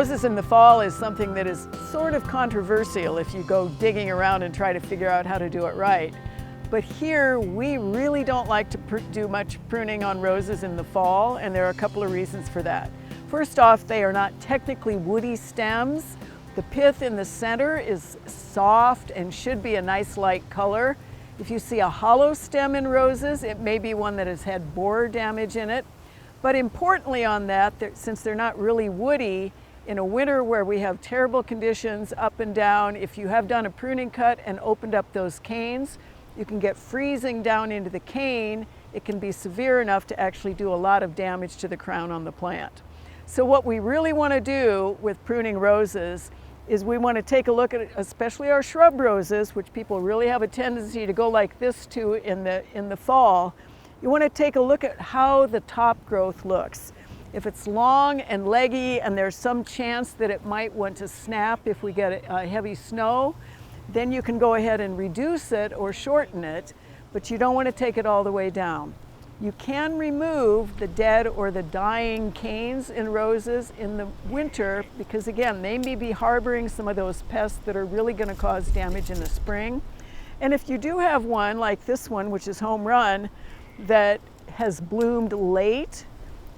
roses in the fall is something that is sort of controversial if you go digging around and try to figure out how to do it right. But here, we really don't like to do much pruning on roses in the fall, and there are a couple of reasons for that. First off, they are not technically woody stems. The pith in the center is soft and should be a nice light color. If you see a hollow stem in roses, it may be one that has had borer damage in it. But importantly on that, since they're not really woody, in a winter where we have terrible conditions up and down, if you have done a pruning cut and opened up those canes, you can get freezing down into the cane. It can be severe enough to actually do a lot of damage to the crown on the plant. So what we really want to do with pruning roses is we want to take a look at, especially our shrub roses, which people really have a tendency to go like this to in the fall. You want to take a look at how the top growth looks. If it's long and leggy and there's some chance that it might want to snap if we get heavy snow, then you can go ahead and reduce it or shorten it, but you don't want to take it all the way down. You can remove the dead or the dying canes in roses in the winter because, again, they may be harboring some of those pests that are really going to cause damage in the spring. And if you do have one like this one, which is home run, that has bloomed late,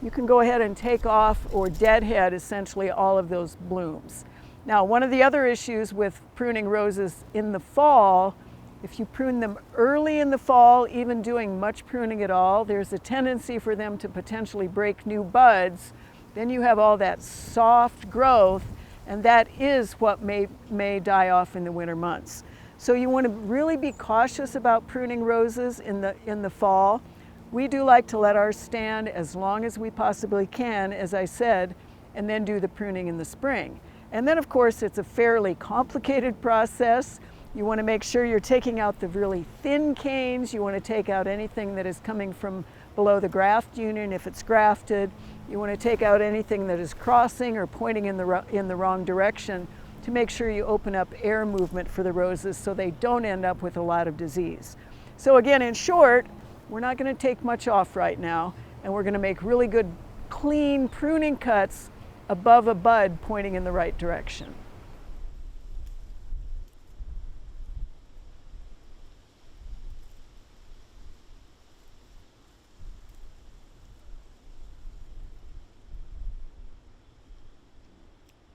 you can go ahead and take off or deadhead essentially all of those blooms. Now, one of the other issues with pruning roses in the fall, if you prune them early in the fall, even doing much pruning at all, there's a tendency for them to potentially break new buds. Then you have all that soft growth, and that is what may die off in the winter months. So you want to really be cautious about pruning roses in the fall. We do like to let ours stand as long as we possibly can, as I said, and then do the pruning in the spring. And then, of course, it's a fairly complicated process. You want to make sure you're taking out the really thin canes. You want to take out anything that is coming from below the graft union if it's grafted. You want to take out anything that is crossing or pointing in the wrong direction to make sure you open up air movement for the roses so they don't end up with a lot of disease. So again, in short, we're not going to take much off right now, and we're going to make really good, clean pruning cuts above a bud pointing in the right direction.